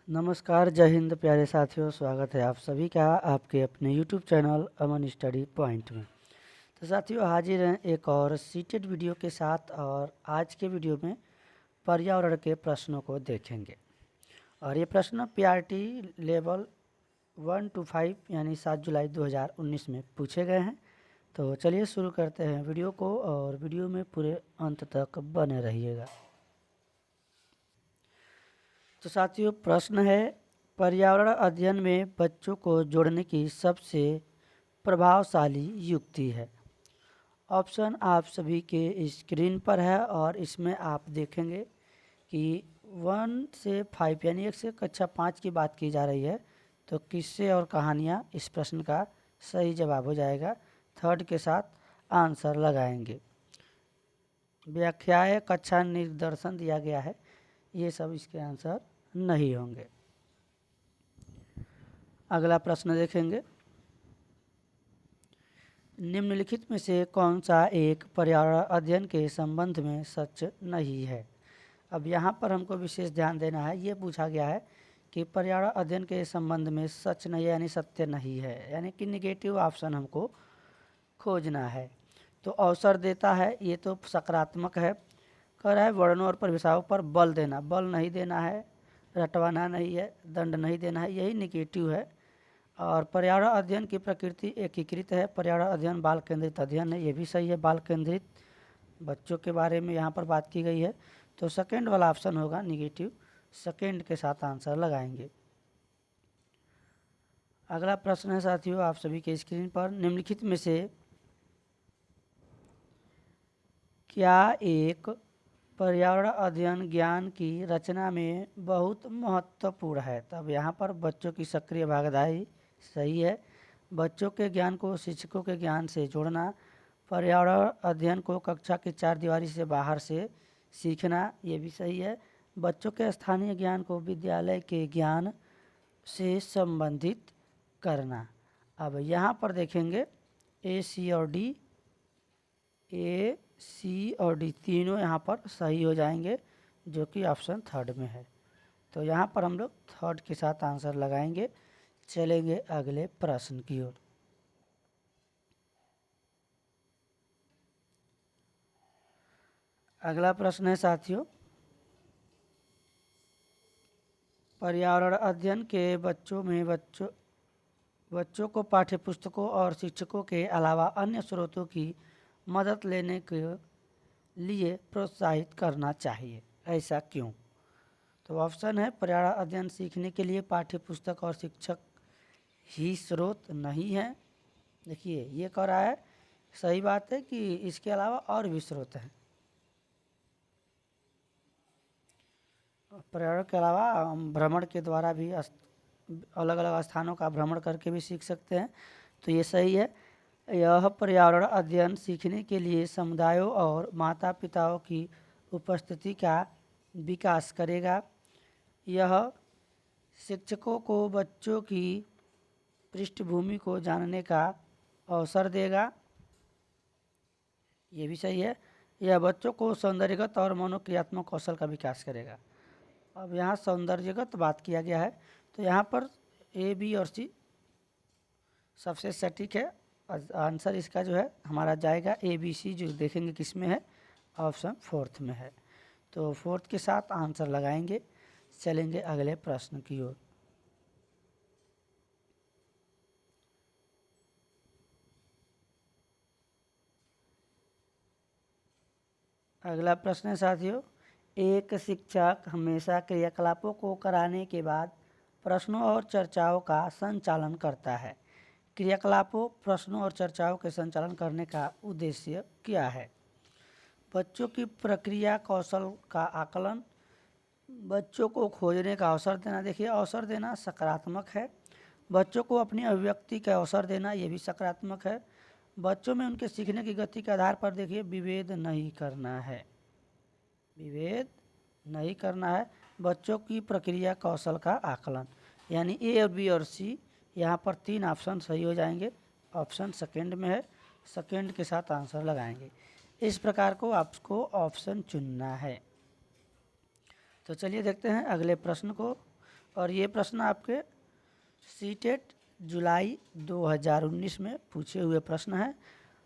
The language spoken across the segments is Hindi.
नमस्कार, जय हिंद प्यारे साथियों। स्वागत है आप सभी का आपके अपने यूट्यूब चैनल अमन स्टडी पॉइंट में। तो साथियों, हाजिर हैं एक और सीटेड वीडियो के साथ। और आज के वीडियो में पर्यावरण के प्रश्नों को देखेंगे। और ये प्रश्न पीआरटी लेवल 1 to 5 यानी 7 जुलाई 2019 में पूछे गए हैं। तो चलिए शुरू करते हैं वीडियो को, और वीडियो में पूरे अंत तक बने रहिएगा। तो साथियों, प्रश्न है, पर्यावरण अध्ययन में बच्चों को जोड़ने की सबसे प्रभावशाली युक्ति है। ऑप्शन आप सभी के स्क्रीन पर है, और इसमें आप देखेंगे कि 1 से 5 यानी 1 से कक्षा 5 की बात की जा रही है। तो किस्से और कहानियाँ इस प्रश्न का सही जवाब हो जाएगा। थर्ड के साथ आंसर लगाएंगे। व्याख्याएं, कक्षा निर्देशन दिया गया है, ये सब इसके आंसर नहीं होंगे। अगला प्रश्न देखेंगे, निम्नलिखित में से कौन सा एक पर्यावरण अध्ययन के संबंध में सच नहीं है। अब यहाँ पर हमको विशेष ध्यान देना है। ये पूछा गया है कि पर्यावरण अध्ययन के संबंध में सच नहीं है यानी सत्य नहीं है, यानी कि निगेटिव ऑप्शन हमको खोजना है। तो अवसर देता है, ये तो सकारात्मक है। कह रहा है वर्णों और परिभाषाओं पर बल देना, बल नहीं देना है, रटवाना नहीं है, दंड नहीं देना है, यही निगेटिव है। और पर्यावरण अध्ययन की प्रकृति एकीकृत है। पर्यावरण अध्ययन बाल केंद्रित अध्ययन है, ये भी सही है। बाल केंद्रित बच्चों के बारे में यहाँ पर बात की गई है। तो सेकेंड वाला ऑप्शन होगा निगेटिव। सेकेंड के साथ आंसर लगाएंगे। अगला प्रश्न है साथियों, आप सभी के स्क्रीन पर, निम्नलिखित में से क्या एक पर्यावरण अध्ययन ज्ञान की रचना में बहुत महत्वपूर्ण है। तब यहाँ पर बच्चों की सक्रिय भागीदारी सही है। बच्चों के ज्ञान को शिक्षकों के ज्ञान से जोड़ना, पर्यावरण अध्ययन को कक्षा की चार दीवारी से बाहर से सीखना, ये भी सही है। बच्चों के स्थानीय ज्ञान को विद्यालय के ज्ञान से संबंधित करना। अब यहाँ पर देखेंगे ए, सी और डी, ए, सी और डी तीनों यहाँ पर सही हो जाएंगे, जो कि ऑप्शन थर्ड में है। तो यहाँ पर हम लोग थर्ड के साथ आंसर लगाएंगे। चलेंगे अगले प्रश्न की ओर। अगला प्रश्न है साथियों, पर्यावरण अध्ययन के बच्चों को पाठ्यपुस्तकों और शिक्षकों के अलावा अन्य स्रोतों की मदद लेने के लिए प्रोत्साहित करना चाहिए, ऐसा क्यों। तो ऑप्शन है, पर्यावरण अध्ययन सीखने के लिए पाठ्यपुस्तक और शिक्षक ही स्रोत नहीं है। देखिए ये कह रहा है, सही बात है कि इसके अलावा और भी स्रोत हैं। पर्यावरण के अलावा हम भ्रमण के द्वारा भी अलग अलग स्थानों का भ्रमण करके भी सीख सकते हैं। तो ये सही है। यह पर्यावरण अध्ययन सीखने के लिए समुदायों और माता पिताओं की उपस्थिति का विकास करेगा। यह शिक्षकों को बच्चों की पृष्ठभूमि को जानने का अवसर देगा, ये भी सही है। यह बच्चों को सौंदर्यगत और मनोक्रियात्मक कौशल का विकास करेगा। अब यहाँ सौंदर्यगत बात किया गया है, तो यहाँ पर ए, बी और सी सबसे सटीक है। आंसर इसका जो है हमारा जाएगा ए, बी, सी, जो देखेंगे किस में है, ऑप्शन फोर्थ में है। तो फोर्थ के साथ आंसर लगाएंगे। चलेंगे अगले प्रश्न की ओर। अगला प्रश्न है साथियों, एक शिक्षक हमेशा क्रियाकलापों को कराने के बाद प्रश्नों और चर्चाओं का संचालन करता है। क्रियाकलापों, प्रश्नों और चर्चाओं के संचालन करने का उद्देश्य क्या है। बच्चों की प्रक्रिया कौशल का आकलन, बच्चों को खोजने का अवसर देना। देखिए अवसर देना सकारात्मक है। बच्चों को अपनी अभिव्यक्ति का अवसर देना, ये भी सकारात्मक है। बच्चों में उनके सीखने की गति के आधार पर देखिए विभेद नहीं करना है, विभेद नहीं करना है। बच्चों की प्रक्रिया कौशल का आकलन, यानी ए और बी और सी, यहाँ पर तीन ऑप्शन सही हो जाएंगे। ऑप्शन सेकेंड में है, सेकेंड के साथ आंसर लगाएंगे। इस प्रकार को आपको ऑप्शन चुनना है। तो चलिए देखते हैं अगले प्रश्न को। और ये प्रश्न आपके सीटेट जुलाई 2019 में पूछे हुए प्रश्न हैं।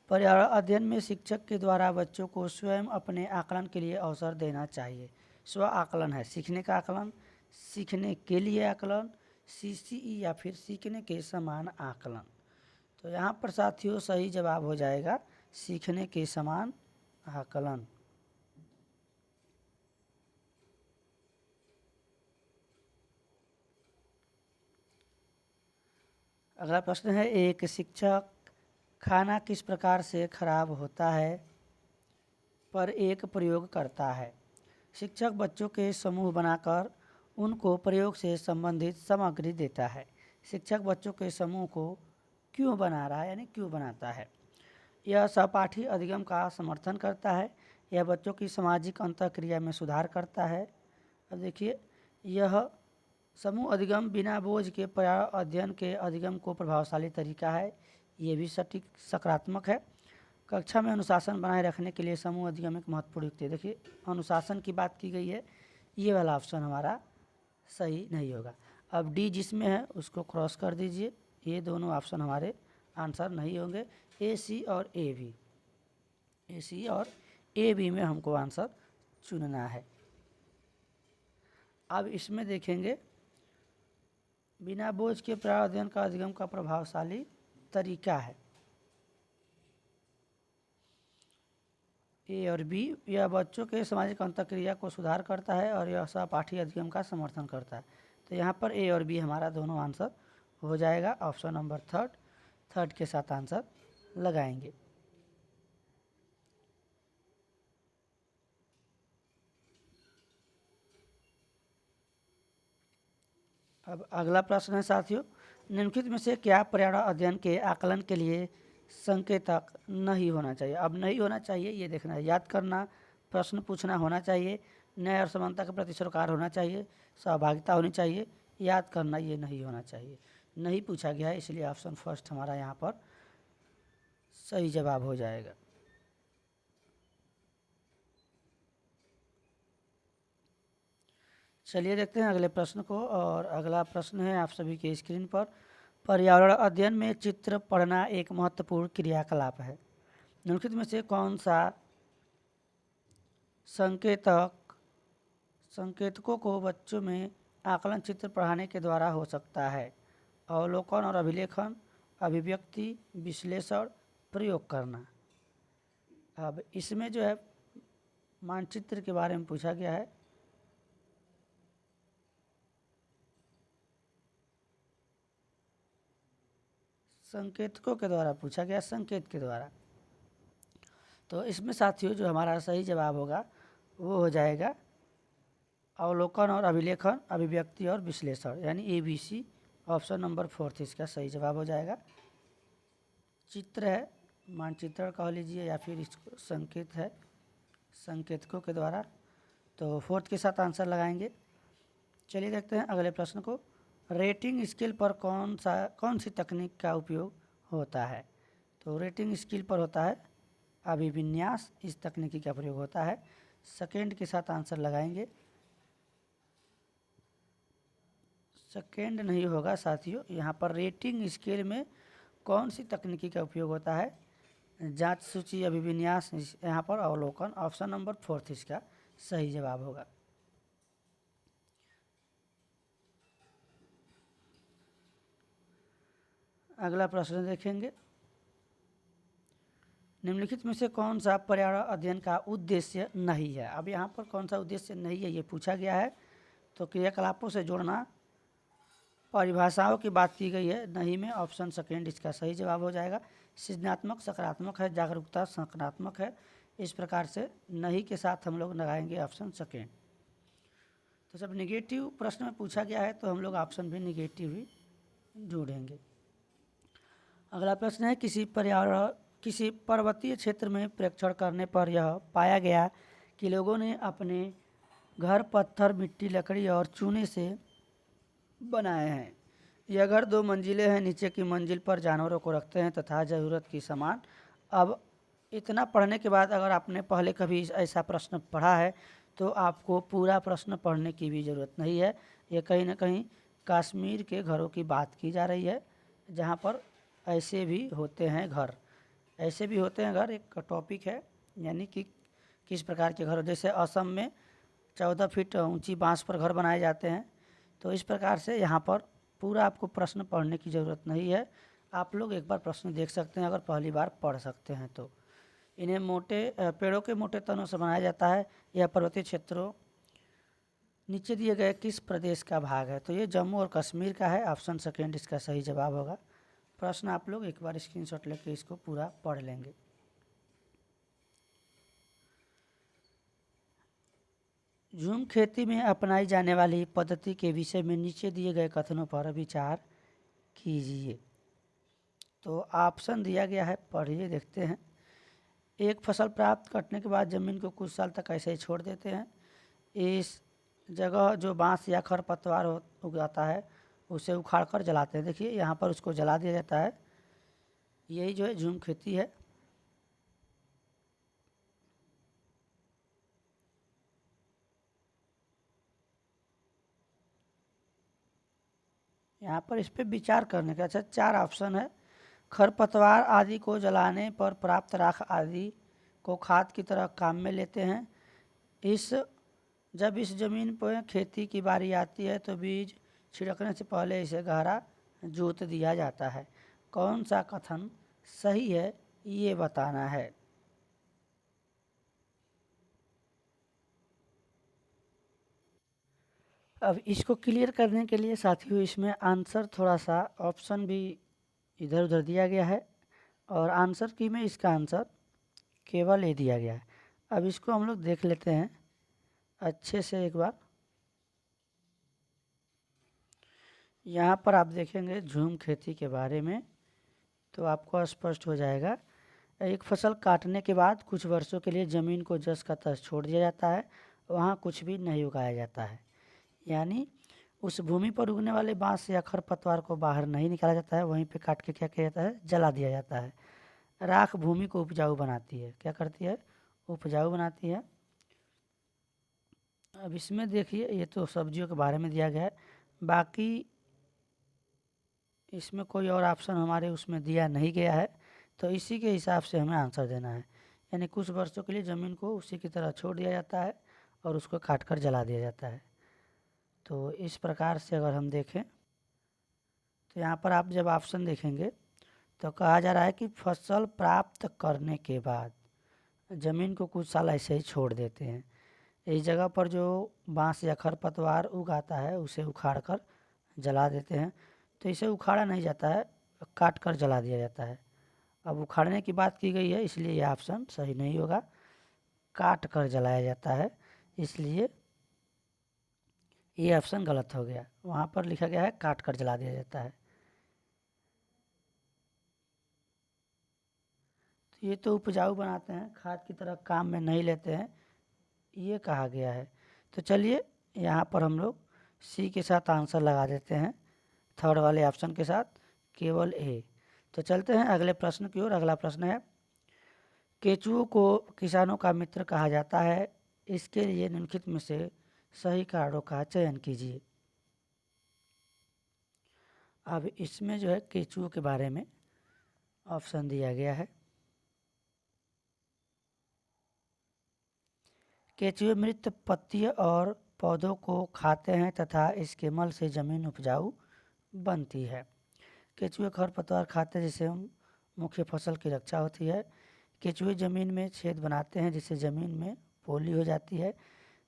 पर्यावरण अध्ययन में शिक्षक के द्वारा बच्चों को स्वयं अपने आकलन के लिए अवसर देना चाहिए। स्व आकलन है सीखने का आकलन, सीखने के लिए आकलन, सीसीई या फिर सीखने के समान आकलन। तो यहाँ पर साथियों सही जवाब हो जाएगा सीखने के समान आकलन। अगला प्रश्न है, एक शिक्षक खाना किस प्रकार से खराब होता है पर एक प्रयोग करता है। शिक्षक बच्चों के समूह बनाकर उनको प्रयोग से संबंधित सामग्री देता है। शिक्षक बच्चों के समूह को क्यों बना रहा है यानी क्यों बनाता है। यह सहपाठी अधिगम का समर्थन करता है। यह बच्चों की सामाजिक अंतःक्रिया में सुधार करता है। अब देखिए, यह समूह अधिगम बिना बोझ के पर्यावरण अध्ययन के अधिगम को प्रभावशाली तरीका है। ये भी सटीक सकारात्मक है। कक्षा में अनुशासन बनाए रखने के लिए समूह अधिगम एक महत्वपूर्ण युक्ति है। देखिए, अनुशासन की बात की गई है, ये वाला ऑप्शन हमारा सही नहीं होगा। अब डी जिसमें है उसको क्रॉस कर दीजिए। ये दोनों ऑप्शन हमारे आंसर नहीं होंगे। ए, सी और ए बी, ए, सी और ए बी में हमको आंसर चुनना है। अब इसमें देखेंगे, बिना बोझ के पर्यावरण अध्ययन का अधिगम का प्रभावशाली तरीका है। ए और बी, यह बच्चों के सामाजिक अंतःक्रिया को सुधार करता है और यह सहपाठी अधिगम का समर्थन करता है। तो यहाँ पर ए और बी हमारा दोनों आंसर हो जाएगा। ऑप्शन नंबर थर्ड के साथ आंसर लगाएंगे। अब अगला प्रश्न है साथियों, निम्नलिखित में से क्या पर्यावरण अध्ययन के आकलन के लिए संकेतक नहीं होना चाहिए। अब नहीं होना चाहिए ये देखना है, याद करना, प्रश्न पूछना होना चाहिए, न्याय और समानता के प्रति सरोकार होना चाहिए, सहभागिता होनी चाहिए, याद करना ये नहीं होना चाहिए। नहीं पूछा गया है, इसलिए ऑप्शन फर्स्ट हमारा यहाँ पर सही जवाब हो जाएगा। चलिए देखते हैं अगले प्रश्न को। और अगला प्रश्न है आप सभी के स्क्रीन पर, पर्यावरण अध्ययन में चित्र पढ़ना एक महत्वपूर्ण क्रियाकलाप है। निम्नलिखित में से कौन सा संकेतकों को बच्चों में आकलन चित्र पढ़ाने के द्वारा हो सकता है। अवलोकन और अभिलेखन, अभिव्यक्ति, विश्लेषण, प्रयोग करना। अब इसमें जो है मानचित्र के बारे में पूछा गया है। संकेतकों के द्वारा पूछा गया, संकेत के द्वारा। तो इसमें साथियों जो हमारा सही जवाब होगा वो हो जाएगा अवलोकन और अभिलेखन, अभिव्यक्ति और विश्लेषण, यानी ABC। ऑप्शन नंबर 4 इसका सही जवाब हो जाएगा। चित्र है, मानचित्र कह लीजिए या फिर इसको संकेत है, संकेतकों के द्वारा। तो 4 के साथ आंसर लगाएंगे। चलिए देखते हैं अगले प्रश्न को। रेटिंग स्केल पर कौन सी तकनीक का उपयोग होता है। तो रेटिंग स्केल पर होता है अभिविन्यास, इस तकनीकी का प्रयोग होता है। सेकेंड के साथ आंसर लगाएंगे। सेकेंड नहीं होगा साथियों, यहाँ पर रेटिंग स्केल में कौन सी तकनीकी का उपयोग होता है, जांच, सूची, अभिविन्यास, यहाँ पर अवलोकन। ऑप्शन नंबर 4 इसका सही जवाब होगा। अगला प्रश्न देखेंगे, निम्नलिखित में से कौन सा पर्यावरण अध्ययन का उद्देश्य नहीं है। अब यहाँ पर कौन सा उद्देश्य नहीं है ये पूछा गया है। तो क्रियाकलापों से जोड़ना, परिभाषाओं की बात की गई है, नहीं में ऑप्शन सेकेंड इसका सही जवाब हो जाएगा। सृजनात्मक सकारात्मक है, जागरूकता सकारात्मक है, इस प्रकार से नहीं के साथ हम लोग लगाएंगे ऑप्शन सेकेंड। तो जब निगेटिव प्रश्न में पूछा गया है तो हम लोग ऑप्शन भी निगेटिव ही जोड़ेंगे। अगला प्रश्न है, किसी पर्वतीय क्षेत्र में परीक्षण करने पर यह पाया गया कि लोगों ने अपने घर पत्थर, मिट्टी, लकड़ी और चूने से बनाए हैं। यह घर 2 मंजिलें हैं, नीचे की मंजिल पर जानवरों को रखते हैं तथा ज़रूरत की सामान। अब इतना पढ़ने के बाद अगर आपने पहले कभी ऐसा प्रश्न पढ़ा है तो आपको पूरा प्रश्न पढ़ने की भी ज़रूरत नहीं है। ये कहीं ना कहीं कश्मीर के घरों की बात की जा रही है, जहाँ पर ऐसे भी होते हैं घर। ऐसे भी होते हैं घर एक टॉपिक है, यानी कि किस प्रकार के घर, जैसे असम में 14 फीट ऊंची बांस पर घर बनाए जाते हैं। तो इस प्रकार से यहाँ पर पूरा आपको प्रश्न पढ़ने की ज़रूरत नहीं है, आप लोग एक बार प्रश्न देख सकते हैं अगर पहली बार पढ़ सकते हैं तो। इन्हें मोटे पेड़ों के मोटे तनों से बनाया जाता है। यह पर्वतीय क्षेत्रों नीचे दिए गए किस प्रदेश का भाग है? तो ये जम्मू और कश्मीर का है। ऑप्शन सेकेंड इसका सही जवाब होगा। प्रश्न आप लोग एक बार स्क्रीनशॉट लेके इसको पूरा पढ़ लेंगे। झूम खेती में अपनाई जाने वाली पद्धति के विषय में नीचे दिए गए कथनों पर विचार कीजिए। तो ऑप्शन दिया गया है, पढ़िए देखते हैं। एक फसल प्राप्त करने के बाद ज़मीन को कुछ साल तक ऐसे ही छोड़ देते हैं। इस जगह जो बांस या खरपतवार उगाता है उसे उखाड़ कर जलाते हैं। देखिए यहाँ पर उसको जला दिया जाता है। यही जो है झूम खेती है। यहाँ पर इस पर विचार करने का अच्छा 4 ऑप्शन है। खरपतवार आदि को जलाने पर प्राप्त राख आदि को खाद की तरह काम में लेते हैं। जब इस जमीन पर खेती की बारी आती है तो बीज छिड़कने से पहले इसे गहरा जोत दिया जाता है। कौन सा कथन सही है ये बताना है। अब इसको क्लियर करने के लिए साथियों इसमें आंसर थोड़ा सा ऑप्शन भी इधर उधर दिया गया है और आंसर की में इसका आंसर केवल ए दिया गया है। अब इसको हम लोग देख लेते हैं अच्छे से एक बार। यहाँ पर आप देखेंगे झूम खेती के बारे में तो आपको स्पष्ट हो जाएगा। एक फसल काटने के बाद कुछ वर्षों के लिए ज़मीन को जस का तस छोड़ दिया जाता है, वहाँ कुछ भी नहीं उगाया जाता है। यानी उस भूमि पर उगने वाले बांस या खरपतवार को बाहर नहीं निकाला जाता है, वहीं पे काट के क्या किया जाता है, जला दिया जाता है। राख भूमि को उपजाऊ बनाती है। क्या करती है? उपजाऊ बनाती है। अब इसमें देखिए ये तो सब्जियों के बारे में दिया गया है, बाकी इसमें कोई और ऑप्शन हमारे उसमें दिया नहीं गया है, तो इसी के हिसाब से हमें आंसर देना है। यानी कुछ वर्षों के लिए ज़मीन को उसी की तरह छोड़ दिया जाता है और उसको काट कर जला दिया जाता है। तो इस प्रकार से अगर हम देखें तो यहाँ पर आप जब ऑप्शन देखेंगे तो कहा जा रहा है कि फसल प्राप्त करने के बाद ज़मीन को कुछ साल ऐसे ही छोड़ देते हैं। इस जगह पर जो बांस या खरपतवार उगाता है उसे उखाड़ कर जला देते हैं। तो इसे उखाड़ा नहीं जाता है, काट कर जला दिया जाता है। अब उखाड़ने की बात की गई है इसलिए यह ऑप्शन सही नहीं होगा। काट कर जलाया जाता है, इसलिए ये ऑप्शन गलत हो गया। वहाँ पर लिखा गया है काट कर जला दिया जाता है। तो ये तो उपजाऊ बनाते हैं, खाद की तरह काम में नहीं लेते हैं, ये कहा गया है। तो चलिए यहाँ पर हम लोग सी के साथ आंसर लगा देते हैं, थर्ड वाले ऑप्शन के साथ, केवल ए। तो चलते हैं अगले प्रश्न की ओर। अगला प्रश्न है, केचुओं को किसानों का मित्र कहा जाता है, इसके लिए निम्नलिखित में से सही कारणों का चयन कीजिए। अब इसमें जो है केचुओं के बारे में ऑप्शन दिया गया है। केचुए मृत पत्ती और पौधों को खाते हैं तथा इसके मल से ज़मीन उपजाऊ बनती है। केचुए खरपतवार खाते हैं जिससे मुख्य फसल की रक्षा होती है। केचुए ज़मीन में छेद बनाते हैं जिससे ज़मीन में पोली हो जाती है।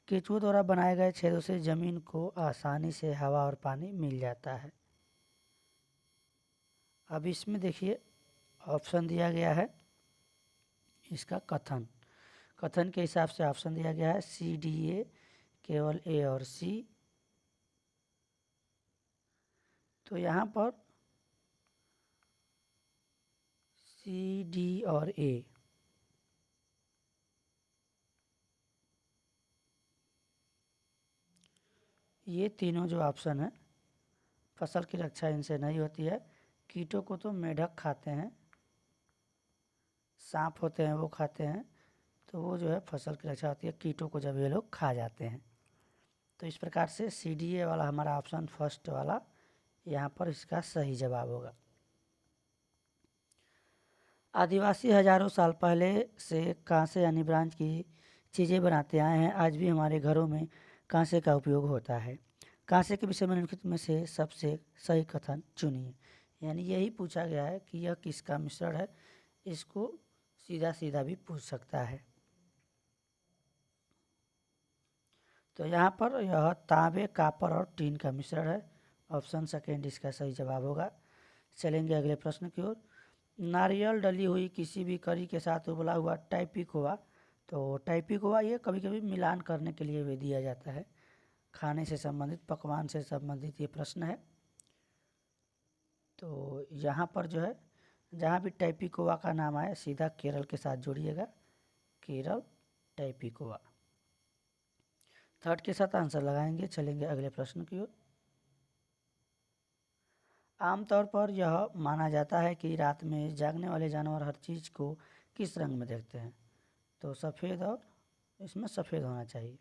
केचुओं द्वारा बनाए गए छेदों से ज़मीन को आसानी से हवा और पानी मिल जाता है। अब इसमें देखिए ऑप्शन दिया गया है, इसका कथन के हिसाब से ऑप्शन दिया गया है सी डी ए, केवल ए और सी। तो यहाँ पर सी डी और ए ये तीनों जो ऑप्शन है, फसल की रक्षा इनसे नहीं होती है। कीटों को तो मेढक खाते हैं, सांप होते हैं वो खाते हैं, तो वो जो है फसल की रक्षा होती है कीटों को जब ये लोग खा जाते हैं। तो इस प्रकार से CDA वाला हमारा ऑप्शन फर्स्ट वाला यहाँ पर इसका सही जवाब होगा। आदिवासी हजारों साल पहले से कांसे यानी ब्रांज की चीज़ें बनाते आए हैं। आज भी हमारे घरों में कांसे का उपयोग होता है। कांसे के विषय में निम्नलिखित में से सबसे सही कथन चुनिए। यानी यही पूछा गया है कि यह किसका मिश्रण है। इसको सीधा सीधा भी पूछ सकता है। तो यहाँ पर यह तांबे, कापर और टीन का मिश्रण है। ऑप्शन सेकेंड इसका सही जवाब होगा। चलेंगे अगले प्रश्न की ओर। नारियल डली हुई किसी भी करी के साथ उबला हुआ टाइपिकोआ। तो टाइपिकोआ ये कभी कभी मिलान करने के लिए भी दिया जाता है। खाने से संबंधित, पकवान से संबंधित ये प्रश्न है। तो यहाँ पर जो है, जहाँ भी टाइपिकोआ का नाम आए सीधा केरल के साथ जोड़िएगा, केरल टाइपिकोआ। थर्ड के साथ आंसर लगाएंगे। चलेंगे अगले प्रश्न की ओर। आमतौर पर यह माना जाता है कि रात में जागने वाले जानवर हर चीज़ को किस रंग में देखते हैं। तो सफ़ेद, और इसमें सफ़ेद होना चाहिए।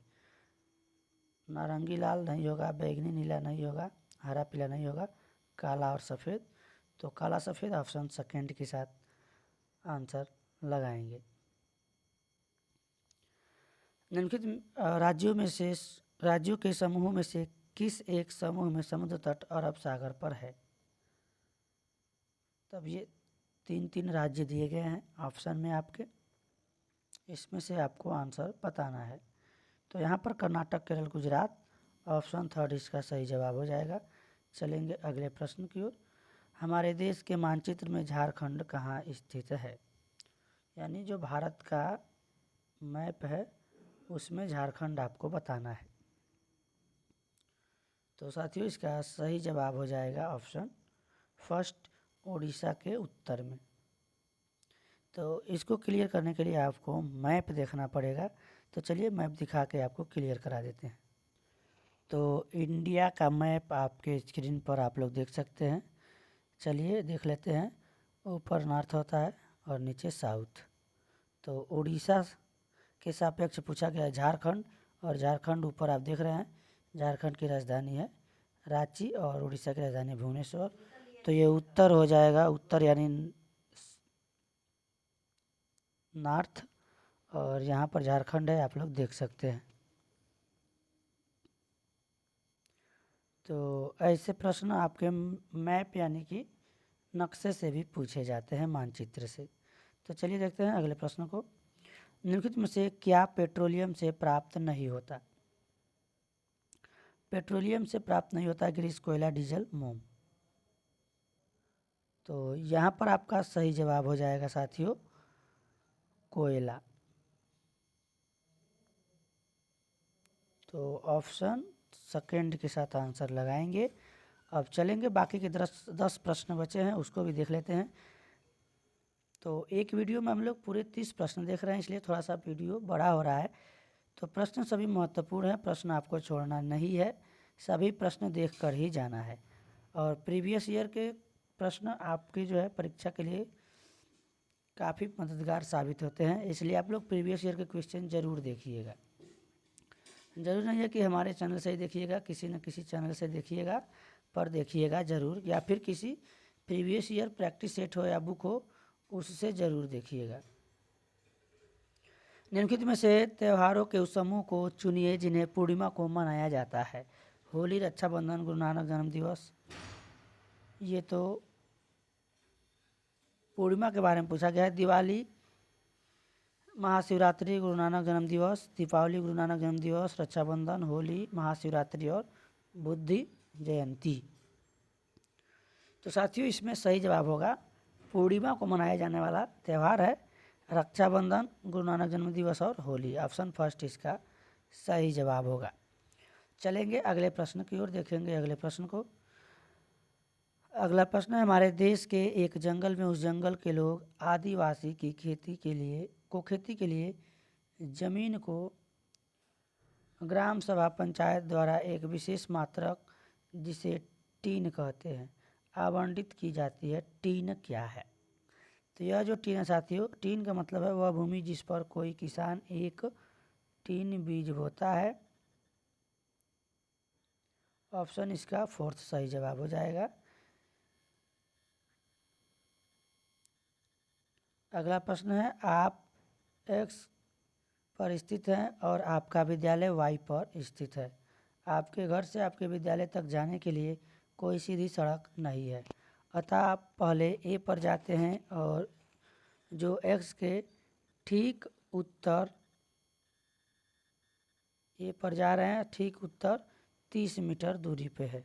नारंगी लाल नहीं होगा, बैगनी नीला नहीं होगा, हरा पीला नहीं होगा, काला और सफ़ेद। तो काला सफ़ेद ऑप्शन सेकेंड के साथ आंसर लगाएंगे। निम्नलिखित राज्यों के समूह में से किस एक समूह में समुद्र तट अरब सागर पर है। तब ये तीन तीन राज्य दिए गए हैं ऑप्शन में आपके, इसमें से आपको आंसर बताना है। तो यहाँ पर कर्नाटक, केरल, गुजरात, ऑप्शन थर्ड इसका सही जवाब हो जाएगा। चलेंगे अगले प्रश्न की ओर। हमारे देश के मानचित्र में झारखंड कहाँ स्थित है। यानी जो भारत का मैप है उसमें झारखंड आपको बताना है। तो साथियों इसका सही जवाब हो जाएगा ऑप्शन फर्स्ट, उड़ीसा के उत्तर में। तो इसको क्लियर करने के लिए आपको मैप देखना पड़ेगा। तो चलिए मैप दिखा के आपको क्लियर करा देते हैं। तो इंडिया का मैप आपके स्क्रीन पर आप लोग देख सकते हैं। चलिए देख लेते हैं। ऊपर नॉर्थ होता है और नीचे साउथ। तो उड़ीसा के सापेक्ष पूछा गया है झारखंड, और झारखंड ऊपर आप देख रहे हैं। झारखंड की राजधानी है रांची और उड़ीसा की राजधानी भुवनेश्वर। तो ये उत्तर हो जाएगा, उत्तर यानी नॉर्थ, और यहाँ पर झारखंड है, आप लोग देख सकते हैं। तो ऐसे प्रश्न आपके मैप यानी कि नक्शे से भी पूछे जाते हैं, मानचित्र से। तो चलिए देखते हैं अगले प्रश्न को। निम्नलिखित में से क्या पेट्रोलियम से प्राप्त नहीं होता। पेट्रोलियम से प्राप्त नहीं होता ग्रीस, कोयला, डीजल, मोम। तो यहाँ पर आपका सही जवाब हो जाएगा साथियों कोयला। तो ऑप्शन सेकेंड के साथ आंसर लगाएंगे। अब चलेंगे बाकी के 10 प्रश्न बचे हैं, उसको भी देख लेते हैं। तो एक वीडियो में हम लोग पूरे 30 प्रश्न देख रहे हैं, इसलिए थोड़ा सा वीडियो बड़ा हो रहा है। तो प्रश्न सभी महत्वपूर्ण हैं, प्रश्न आपको छोड़ना नहीं है, सभी प्रश्न देख कर ही जाना है। और प्रीवियस ईयर के प्रश्न आपकी जो है परीक्षा के लिए काफ़ी मददगार साबित होते हैं, इसलिए आप लोग प्रीवियस ईयर के क्वेश्चन ज़रूर देखिएगा। ज़रूर नहीं है कि हमारे चैनल से ही देखिएगा, किसी न किसी चैनल से देखिएगा, पर देखिएगा ज़रूर, या फिर किसी प्रीवियस ईयर प्रैक्टिस सेट हो या बुक हो उससे ज़रूर देखिएगा। निम्नलिखित में से त्योहारों के उस समूह को चुनिए जिन्हें पूर्णिमा को मनाया जाता है। होली, रक्षाबंधन, गुरु नानक जन्म दिवस। ये तो पूर्णिमा के बारे में पूछा गया है। दिवाली, महाशिवरात्रि, गुरु नानक जन्म दिवस, दीपावली, गुरु नानक जन्म दिवस, रक्षाबंधन, होली, महाशिवरात्रि और बुद्धि जयंती। तो साथियों इसमें सही जवाब होगा पूर्णिमा को मनाया जाने वाला त्यौहार है रक्षाबंधन, गुरु नानक जन्म दिवस और होली। ऑप्शन फर्स्ट इसका सही जवाब होगा। चलेंगे अगले प्रश्न की ओर, देखेंगे अगले प्रश्न को। अगला प्रश्न है, हमारे देश के एक जंगल में उस जंगल के लोग आदिवासी की खेती के लिए जमीन को ग्राम सभा पंचायत द्वारा एक विशेष मात्रक जिसे टीन कहते हैं आवंटित की जाती है। टीन क्या है। तो यह जो टीन है साथियों, टीन का मतलब है वह भूमि जिस पर कोई किसान एक टीन बीज बोता है ऑप्शन इसका फोर्थ सही जवाब हो जाएगा। अगला प्रश्न है, आप एक्स पर स्थित हैं और आपका विद्यालय वाई पर स्थित है। आपके घर से आपके विद्यालय तक जाने के लिए कोई सीधी सड़क नहीं है, अतः आप पहले ए पर जाते हैं और जो एक्स के ठीक उत्तर ए पर जा रहे हैं, ठीक उत्तर 30 मीटर दूरी पे है।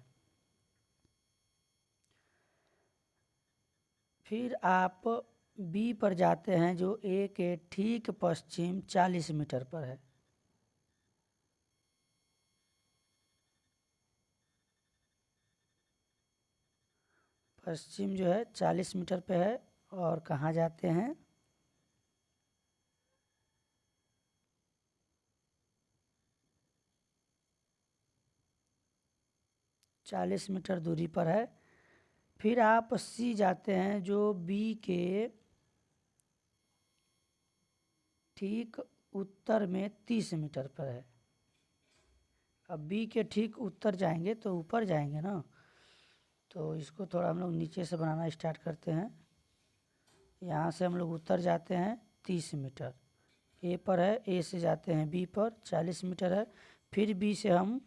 फिर आप बी पर जाते हैं जो ए के ठीक पश्चिम 40 मीटर पर है। पश्चिम जो है 40 मीटर पे है। और कहाँ जाते हैं, 40 मीटर दूरी पर है। फिर आप सी जाते हैं जो बी के ठीक उत्तर में 30 मीटर पर है। अब बी के ठीक उत्तर जाएंगे तो ऊपर जाएंगे ना, तो इसको थोड़ा हम लोग नीचे से बनाना स्टार्ट करते हैं। यहाँ से हम लोग उत्तर जाते हैं 30 मीटर, ए पर है, ए से जाते हैं बी पर 40 मीटर है। फिर बी से हम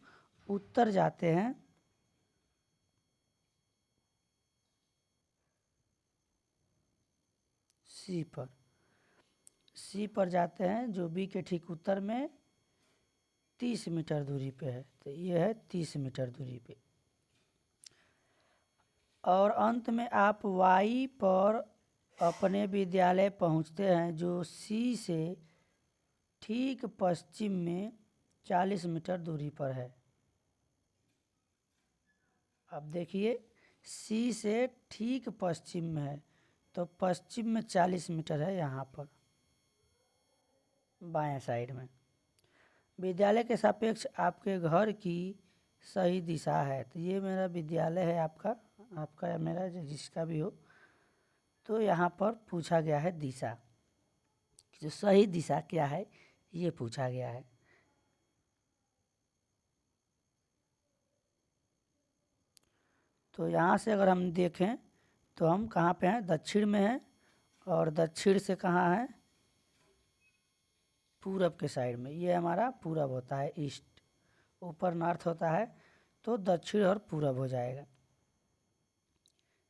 उत्तर जाते हैं सी पर, सी पर जाते हैं जो बी के ठीक उत्तर में 30 मीटर दूरी पे है। तो ये है 30 मीटर दूरी पे। और अंत में आप वाई पर अपने विद्यालय पहुंचते हैं जो सी से ठीक पश्चिम में 40 मीटर दूरी पर है। अब देखिए, सी से ठीक पश्चिम में है, तो पश्चिम में 40 मीटर है यहाँ पर बाएं साइड में। विद्यालय के सापेक्ष आपके घर की सही दिशा है। तो ये मेरा विद्यालय है, आपका या मेरा, जिसका भी हो। तो यहाँ पर पूछा गया है दिशा, जो सही दिशा क्या है ये पूछा गया है। तो यहाँ से अगर हम देखें तो हम कहाँ पे हैं, दक्षिण में हैं। और दक्षिण से कहाँ है, पूरब के साइड में। ये हमारा पूरब होता है, ईस्ट। ऊपर नॉर्थ होता है, तो दक्षिण और पूरब हो जाएगा।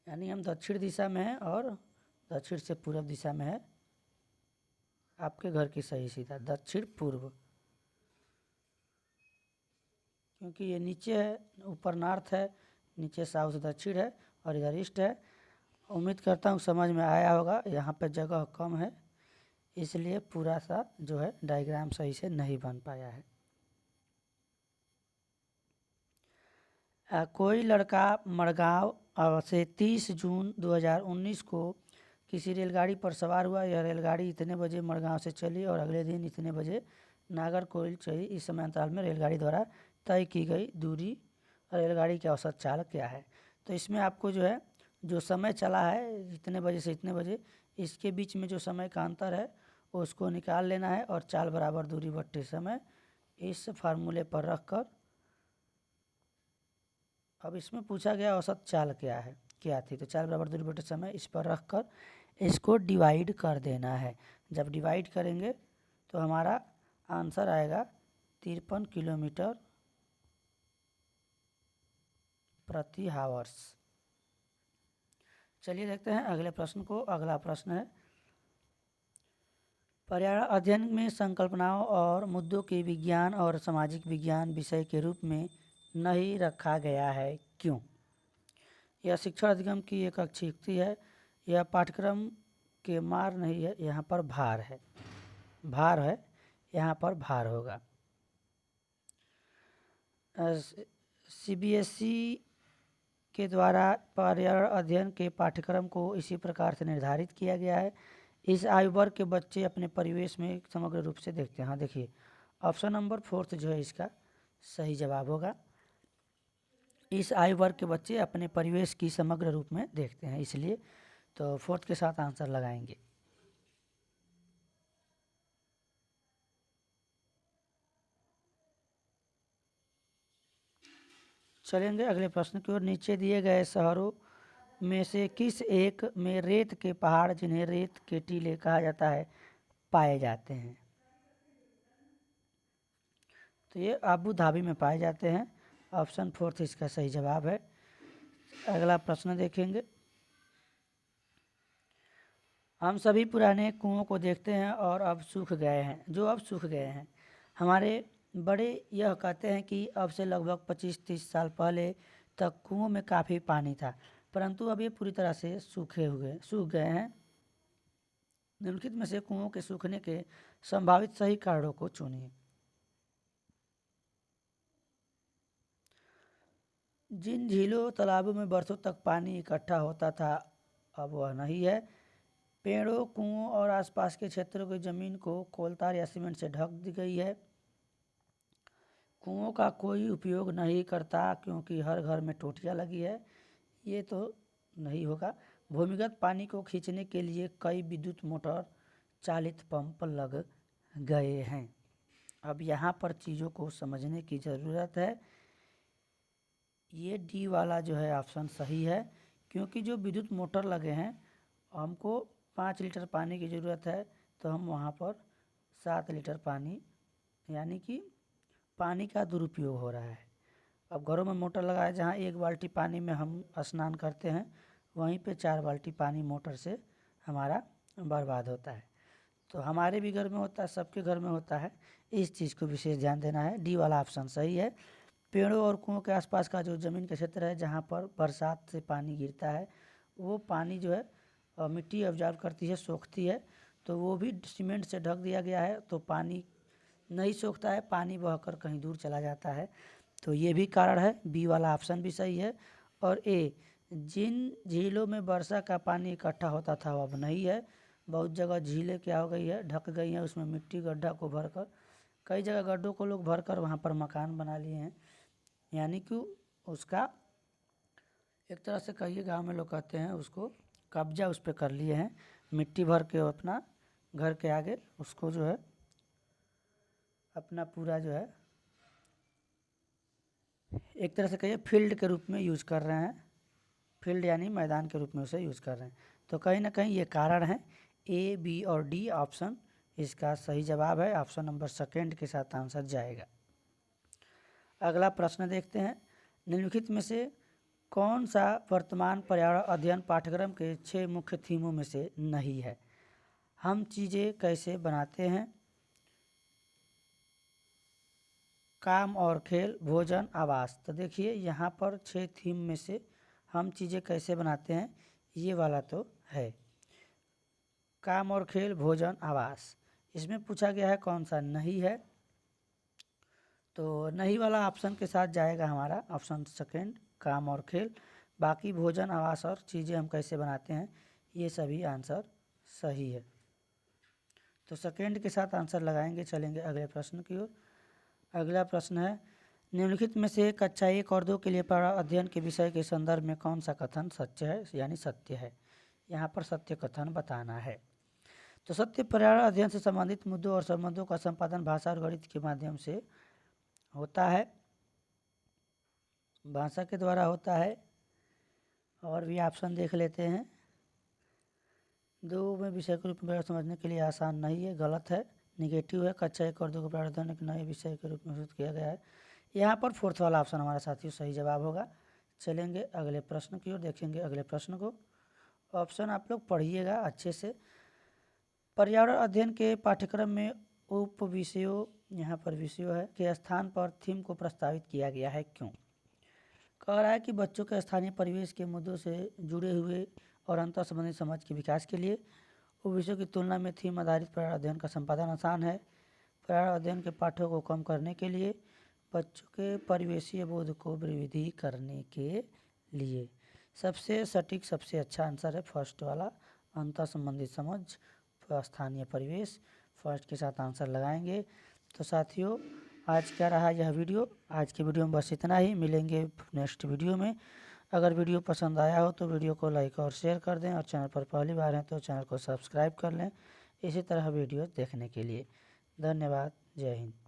यानी हम दक्षिण दिशा में हैं और दक्षिण से पूरब दिशा में है आपके घर की सही सीधा दक्षिण पूर्व। क्योंकि ये नीचे है, ऊपर नॉर्थ है, नीचे साउथ दक्षिण है और इधर ईस्ट है। उम्मीद करता हूँ समझ में आया होगा। यहाँ पे जगह कम है, इसलिए पूरा सा जो है डायग्राम सही से नहीं बन पाया है। कोई लड़का मड़गांव से 30 जून 2019 को किसी रेलगाड़ी पर सवार हुआ। यह रेलगाड़ी इतने बजे मड़गांव से चली और अगले दिन इतने बजे नागरकोइल चली। इस समय अंतराल में रेलगाड़ी द्वारा तय की गई दूरी और रेलगाड़ी की औसत चाल क्या है। तो इसमें आपको जो है, जो समय चला है इतने बजे से इतने बजे, इसके बीच में जो समय का अंतर है उसको निकाल लेना है। और चाल बराबर दूरी बट्टे समय, इस फार्मूले पर रख कर, अब इसमें पूछा गया औसत चाल क्या थी, तो चाल बराबर दूरी बटे समय, इस पर रख कर इसको डिवाइड कर देना है। जब डिवाइड करेंगे तो हमारा आंसर आएगा 53 किलोमीटर प्रति हावर्स। चलिए देखते हैं अगले प्रश्न को। अगला प्रश्न है, पर्यावरण अध्ययन में संकल्पनाओं और मुद्दों के विज्ञान और सामाजिक विज्ञान विषय के रूप में नहीं रखा गया है, क्यों? यह शिक्षण अधिगम की एक अच्छी युक्ति है। यह पाठ्यक्रम के मार नहीं है, यहाँ पर भार है, भार है, यहाँ पर भार होगा। सीबीएसई के द्वारा पर्यावरण अध्ययन के पाठ्यक्रम को इसी प्रकार से निर्धारित किया गया है। इस आयु वर्ग के बच्चे अपने परिवेश में समग्र रूप से देखते हैं। हाँ देखिए, ऑप्शन नंबर फोर्थ जो है इसका सही जवाब होगा। इस आयु वर्ग के बच्चे अपने परिवेश की समग्र रूप में देखते हैं, इसलिए तो फोर्थ के साथ आंसर लगाएंगे। चलेंगे अगले प्रश्न की ओर। नीचे दिए गए शहरों में से किस एक में रेत के पहाड़, जिन्हें रेत के टीले कहा जाता है, पाए जाते हैं? तो ये अबू धाबी में पाए जाते हैं। ऑप्शन 4 इसका सही जवाब है। अगला प्रश्न देखेंगे। हम सभी पुराने कुओं को देखते हैं और अब सूख गए हैं, जो अब सूख गए हैं। हमारे बड़े यह कहते हैं कि अब से लगभग 25-30 साल पहले तक कुओं में काफ़ी पानी था, परंतु अब ये पूरी तरह से सूख गए हैं। निम्नलिखित में से कुओं के सूखने के संभावित सही कारणों को चुनिए। जिन झीलों तालाबों में बरसों तक पानी इकट्ठा होता था, अब वह नहीं है। पेड़ों, कुओं और आसपास के क्षेत्रों की ज़मीन को कोलतार या सीमेंट से ढक दी गई है। कुओं का कोई उपयोग नहीं करता क्योंकि हर घर में टोटियाँ लगी है, ये तो नहीं होगा। भूमिगत पानी को खींचने के लिए कई विद्युत मोटर चालित पंप लग गए हैं। अब यहाँ पर चीज़ों को समझने की ज़रूरत है। ये डी वाला जो है ऑप्शन सही है, क्योंकि जो विद्युत मोटर लगे हैं, हमको 5 लीटर पानी की ज़रूरत है, तो हम वहाँ पर 7 लीटर पानी, यानी कि पानी का दुरुपयोग हो रहा है। अब घरों में मोटर लगाए जहाँ 1 बाल्टी पानी में हम स्नान करते हैं, वहीं पे 4 बाल्टी पानी मोटर से हमारा बर्बाद होता है। तो हमारे भी घर में होता है, सबके घर में होता है, इस चीज़ को विशेष ध्यान देना है। डी वाला ऑप्शन सही है। पेड़ों और कुओं के आसपास का जो ज़मीन का क्षेत्र है, जहाँ पर बरसात से पानी गिरता है, वो पानी जो है मिट्टी ऑब्जर्व करती है, सोखती है, तो वो भी सीमेंट से ढक दिया गया है, तो पानी नहीं सोखता है, पानी बहकर कहीं दूर चला जाता है। तो ये भी कारण है। बी वाला ऑप्शन भी सही है। और ए, जिन झीलों में वर्षा का पानी इकट्ठा होता था वो अब नहीं है। बहुत जगह झीलें क्या हो गई है, ढक गई हैं, उसमें मिट्टी गड्ढा को भरकर, कई जगह गड्ढों को लोग भरकर वहाँ पर मकान बना लिए हैं, यानी कि उसका एक तरह से कहिए, गांव में लोग कहते हैं उसको, कब्जा उस पर कर लिए हैं। मिट्टी भर के अपना घर के आगे उसको जो है अपना पूरा जो है एक तरह से कहिए फील्ड के रूप में यूज़ कर रहे हैं। फील्ड यानी मैदान के रूप में उसे यूज़ कर रहे हैं। तो कहीं ना कहीं ये कारण है। ए, बी और डी ऑप्शन इसका सही जवाब है। ऑप्शन नंबर सेकेंड के साथ आंसर जाएगा। अगला प्रश्न देखते हैं। निम्नलिखित में से कौन सा वर्तमान पर्यावरण अध्ययन पाठ्यक्रम के 6 मुख्य थीमों में से नहीं है? हम चीज़ें कैसे बनाते हैं, काम और खेल, भोजन, आवास। तो देखिए यहाँ पर 6 थीम में से हम चीज़ें कैसे बनाते हैं, ये वाला तो है। काम और खेल, भोजन, आवास, इसमें पूछा गया है कौन सा नहीं है, तो नहीं वाला ऑप्शन के साथ जाएगा हमारा ऑप्शन सेकेंड, काम और खेल। बाकी भोजन, आवास और चीज़ें हम कैसे बनाते हैं, ये सभी आंसर सही है। तो सेकेंड के साथ आंसर लगाएंगे। चलेंगे अगले प्रश्न की ओर। अगला प्रश्न है, निम्नलिखित में से कक्षा 1 और 2 के लिए पर्यावरण अध्ययन के विषय के संदर्भ में कौन सा कथन सत्य है, यानी सत्य है। यहाँ पर सत्य कथन बताना है। तो सत्य पर्यावरण अध्ययन से संबंधित मुद्दों और संबंधों का संपादन भाषा और गणित के माध्यम से होता है, भाषा के द्वारा होता है। और भी ऑप्शन देख लेते हैं। 2 में विषय के रूप में समझने के लिए आसान नहीं है, गलत है, निगेटिव है। कक्षा 1 और 2 को पर्यावरण अध्ययन एक नए विषय के रूप में घोषित किया गया है। यहाँ पर 4th वाला ऑप्शन हमारा साथियों सही जवाब होगा। चलेंगे अगले प्रश्न की ओर, देखेंगे अगले प्रश्न को। ऑप्शन आप लोग पढ़िएगा अच्छे से। पर्यावरण अध्ययन के पाठ्यक्रम में उप विषयों, यहाँ पर विषयों है, के स्थान पर थीम को प्रस्तावित किया गया है, क्यों? कह रहा है कि बच्चों के स्थानीय परिवेश के मुद्दों से जुड़े हुए और अंतर संबंधी समझ के विकास के लिए उप विषयों की तुलना में थीम आधारित पर्यावरण अध्ययन का संपादन आसान है। पर्यावरण अध्ययन के पाठों को कम करने के लिए, बच्चों के परिवेशीय बोध को वृद्धि करने के लिए। सबसे सटीक, सबसे अच्छा आंसर है फर्स्ट वाला, अंतर संबंधित समझ, स्थानीय परिवेश। फर्स्ट के साथ आंसर लगाएंगे। तो साथियों, आज क्या रहा यह वीडियो। आज की वीडियो में बस इतना ही। मिलेंगे नेक्स्ट वीडियो में। अगर वीडियो पसंद आया हो तो वीडियो को लाइक और शेयर कर दें, और चैनल पर पहली बार हैं तो चैनल को सब्सक्राइब कर लें इसी तरह वीडियो देखने के लिए। धन्यवाद। जय हिंद।